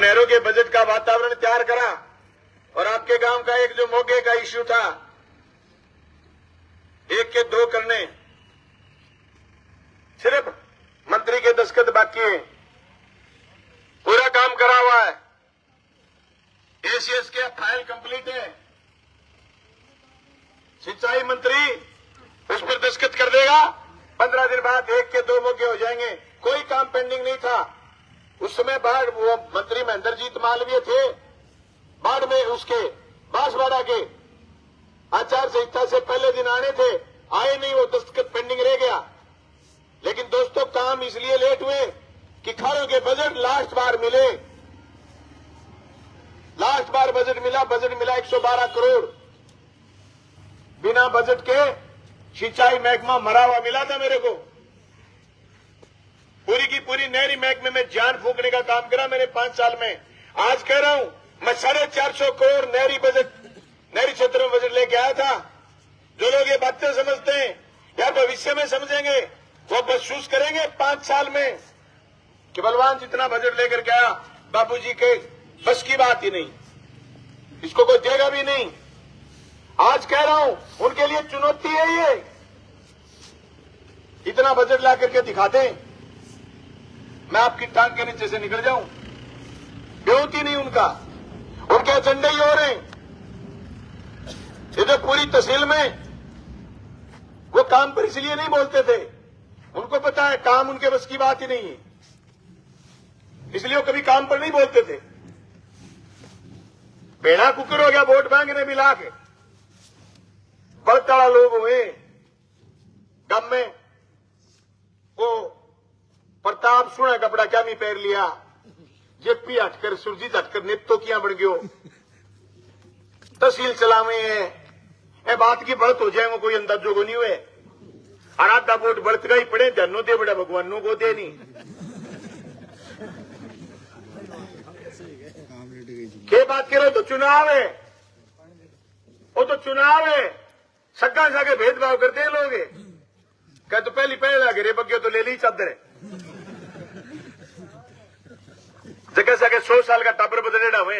और नेहरू के बजट का वातावरण तैयार करा। और आपके गांव का एक जो मोगे का इश्यू था, 1 के 2 करने, सिर्फ मंत्री के दस्तखत बाकी है, पूरा काम करा हुआ है। एसीएस के फाइल कंप्लीट है। सिंचाई मंत्री उस पर दस्तखत कर देगा, 15 दिन बाद 1 के 2 मौके हो जाएंगे। कोई काम पेंडिंग नहीं था। उस समय बाढ़, वो मंत्री महेंद्रजीत मालवीय थे, बाढ़ में उसके बांसवाड़ा के आचार संहिता से पहले दिन आने थे, आए नहीं, वो दस्तखत पेंडिंग रह गया। लेकिन दोस्तों काम इसलिए लेट हुए कि खाड़ों के बजट लास्ट बार मिले, लास्ट बार बजट मिला 112 करोड़। बिना बजट के सिंचाई महकमा मरा हुआ मिला था मेरे को। पूरी की पूरी नहरी महकमे में जान फूकने का काम करा मैंने 5 साल में। आज कह रहा हूं, मैं 450 करोड़ नहरी क्षेत्र में बजट लेके आया था। जो लोग ये बातें समझते हैं या भविष्य में समझेंगे, वो महसूस करेंगे 5 साल में कि बलवान जितना बजट लेकर के आया, बाबूजी के बस की बात ही नहीं, इसको कोई देगा भी नहीं। आज कह रहा हूं, उनके लिए चुनौती है ये, इतना बजट ला करके दिखा दें, मैं आपकी टांग के नीचे से निकल जाऊं। बेहोती नहीं उनके एजेंडे ही हो रहे हैं। ये जो पूरी तहसील में वो काम पर इसलिए नहीं बोलते थे, उनको पता है काम उनके बस की बात ही नहीं है, इसलिए वो कभी काम पर नहीं बोलते थे। बेड़ा कुकर हो गया वोट मांगने मिला के। बड़ताड़ा लोग हुए गम में, वो प्रताप सुना कपड़ा क्या मी पैर लिया, जेपी हटकर सुरजीत हटकर नेतो किया बढ़ गयो, तहसील चलावे है। ए बात की बढ़त हो जाए वो कोई अंदाजो को नहीं हुए। आधा वोट बढ़त का ही पड़े, धनो दे बड़ा भगवानों को दे नहीं। के बात करो तो चुनाव है, वो तो चुनाव है। सगा सागे भेदभाव करते हैं लोग। क्या तो पहले गिरे बग्गे तो ले ली चादर। जगह सके 100 साल का टाबर बदलेड़ा हुए।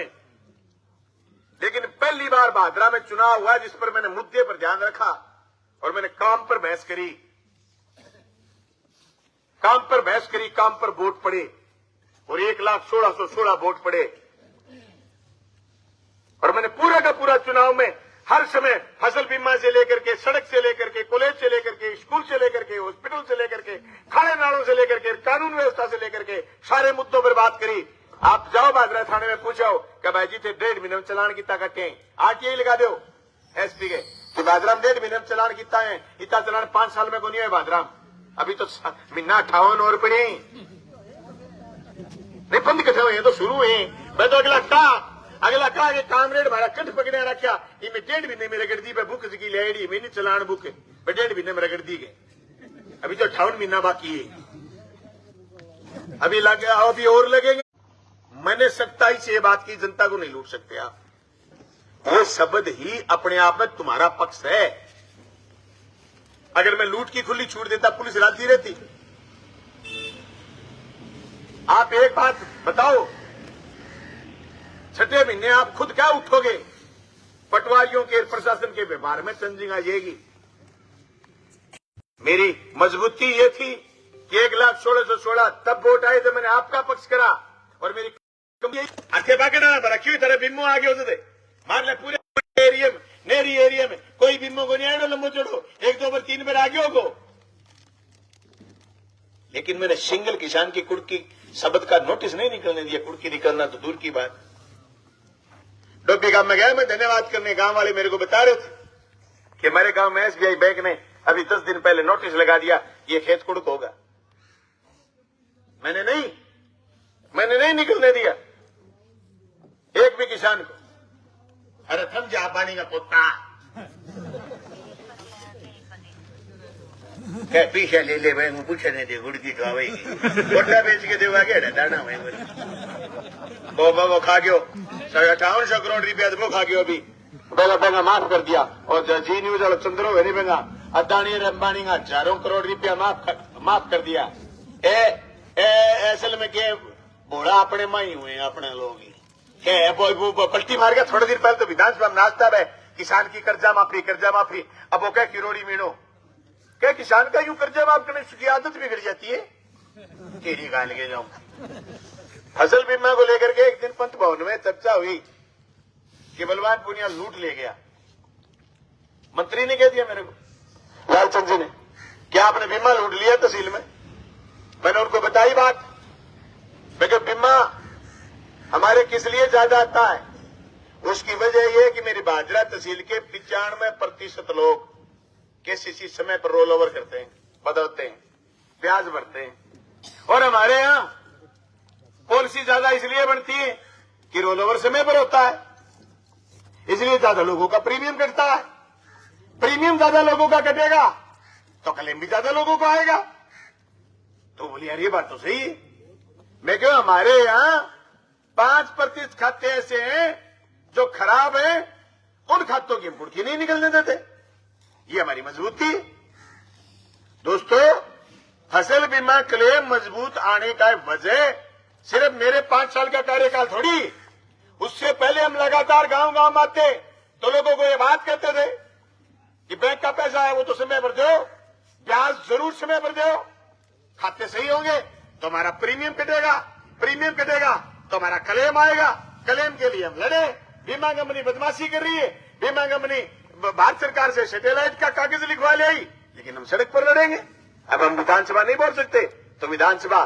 लेकिन पहली बार भादरा में चुनाव हुआ जिस पर मैंने मुद्दे पर ध्यान रखा और मैंने काम पर बहस करी, काम पर वोट पड़े और 1,16,16 वोट पड़े। और मैंने पूरा का पूरा चुनाव में हर समय फसल बीमा से लेकर के, सड़क से लेकर के, कॉलेज से लेकर के, स्कूल से लेकर के, हॉस्पिटल से लेकर के, खाने नालों से लेकर के, कानून व्यवस्था से लेकर के सारे मुद्दों पर बात करी। आप जाओ भादरा थाने में पूछो कि भाई जी थे 1.5 महीने में चलान कितना कटे, आरटीआई लगा दो एसपी के कि भादरा में 1.5 महीने में चलान कितना है। इतना चलान 5 साल में को नहीं है भादरा, अभी तो महीना 58 और पड़े नहीं, 15 कटे हुए तो शुरू हुए। मैं तो अगला कहा कि कामरेड हमारा कट पकड़े रखा, ये 1.5 महीने में रगड़ दी, बुक की लेडी मैंने चलान बुक 1.5 महीने में रगड़ दी गए। अभी तो 58 महीना बाकी है, अभी और लगेंगे। मैंने सख्ताई से ये बात की, जनता को नहीं लूट सकते आप। ये शब्द ही अपने आप में तुम्हारा पक्ष है। अगर मैं लूट की खुली छूट देता, पुलिस राजी रहती। आप एक बात बताओ, 6ठे महीने आप खुद क्या उठोगे? पटवारियों के प्रशासन के व्यवहार में चेंजिंग आ जाएगी। मेरी मजबूती ये थी कि 1,16,16 तब वोट आए तो मैंने आपका पक्ष करा और मेरी आखे बागना बड़ा क्यों तरह बिम्मो आगे होते थे। मान ले पूरे एरिया में, नेरी एरिया में कोई बिम्मो को नहीं आए, लंबो चढ़ो 1, 2 बार 3 बार आगे होगो। लेकिन मैंने सिंगल किसान की कुड़की शब्द का नोटिस नहीं निकलने दिया। कुड़की निकलना तो दूर की बात। डोबी गांव में गया मैं धन्यवाद करने, गांव वाले मेरे को बता रहे थे कि हमारे गांव में एसबीआई बैंक ने अभी 10 दिन पहले नोटिस लगा दिया, ये खेत कुड़क होगा। मैंने नहीं निकलने दिया एक भी किसान को। अरे थम जा पानी का पोता क्या पीछे ले ले भाई, पूछे नहीं दे गुड़की तो आवेगी, गोटा बेच के देवा के दाना भाई वो खा गयो 58 करोड़ रुपया वो खा गयो। अभी पहला बेंगा माफ कर दिया और जी न्यूज वाला चंद्रो है नहीं बेंगा अदानी और अंबानी का हजारों करोड़ रुपया माफ कर दिया। असल में के बोला अपने माँ ही हुए अपने लोग ही वो पलटी मार गया। थोड़ी देर पहले तो विधानसभा में नाचता है किसान की कर्जा माफी। अब वो क्या किरोड़ी मीणो क्या किसान का यूं कर्जा माफ करने की आदत बिगड़ जाती है। तेरी गाल के जाऊं। फसल बीमा को लेकर के एक दिन पंत भवन में चर्चा हुई कि बलवान पुनिया लूट ले गया। मंत्री ने कह दिया मेरे को, लालचंद जी ने, क्या आपने बीमा लूट लिया तहसील में? मैंने उनको बताई बात। मैं बीमा हमारे किस लिए ज्यादा आता है, उसकी वजह यह है कि मेरी बाजरा तहसील के 95% लोग केसीसी समय पर रोल ओवर करते हैं, बदलते हैं, ब्याज भरते हैं। और हमारे यहां पॉलिसी ज्यादा इसलिए बनती है कि रोल ओवर समय पर होता है, इसलिए ज्यादा लोगों का प्रीमियम कटता है। प्रीमियम ज्यादा लोगों का कटेगा तो क्लेम भी ज्यादा लोगों को आएगा। तो बोली यार ये बात तो सही है। मैं क्यों, हमारे यहां 5% खाते ऐसे हैं जो खराब हैं, उन खातों की हम पुड़की नहीं निकलने देते। ये हमारी मजबूती है। दोस्तों, फसल बीमा क्लेम मजबूत आने का वजह सिर्फ मेरे 5 साल का कार्यकाल थोड़ी, उससे पहले हम लगातार गांव गांव आते तो लोगों को ये बात कहते थे कि बैंक का पैसा है वो तो समय पर दो, ब्याज जरूर समय पर दो, खाते सही होंगे तो हमारा प्रीमियम कटेगा तो हमारा क्लेम आएगा। क्लेम के लिए हम लड़े। बीमा कंपनी बदमाशी कर रही है, बीमा कंपनी भारत सरकार से सैटेलाइट का कागज लिखवा ले आई, लेकिन हम सड़क पर लड़ेंगे। अब हम विधानसभा नहीं बोल सकते तो विधानसभा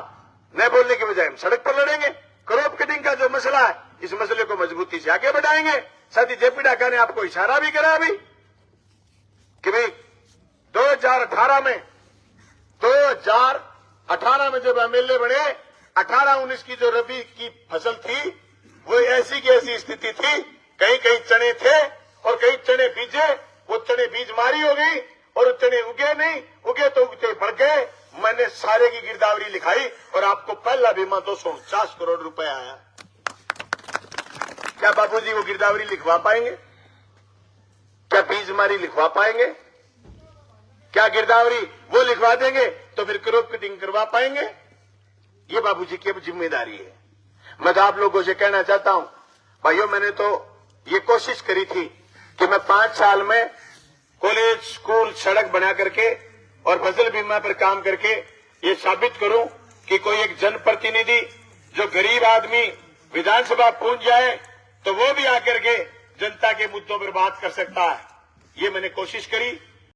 न बोलने के बजाय हम सड़क पर लड़ेंगे। क्रॉप कटिंग का जो मसला है, इस मसले को मजबूती से आगे बढ़ाएंगे। साथ ही जेपी डाका ने आपको इशारा भी करा अभी कि भाई 2018 में जब एमएलए बने, 18-19 की जो रबी की फसल थी वो ऐसी की ऐसी स्थिति थी, कहीं कहीं चने थे और कहीं चने बीजे, वो चने बीज मारी हो गई और चने उगे नहीं, उगे तो उगते बढ़ गए। मैंने सारे की गिरदावरी लिखाई और आपको पहला बीमा 249 करोड़ रुपए आया। क्या बाबूजी वो गिरदावरी लिखवा पाएंगे? क्या बीज मारी लिखवा पाएंगे? क्या गिरदावरी वो लिखवा देंगे तो फिर क्रॉप कटिंग करवा पाएंगे? ये बाबूजी की अब जिम्मेदारी है। मैं तो आप लोगों से कहना चाहता हूं, भाइयों, मैंने तो ये कोशिश करी थी कि मैं 5 साल में कॉलेज, स्कूल, सड़क बना करके और फसल बीमा पर काम करके ये साबित करूं कि कोई एक जनप्रतिनिधि जो गरीब आदमी विधानसभा पहुंच जाए तो वो भी आकर के जनता के मुद्दों पर बात कर सकता है। ये मैंने कोशिश करी।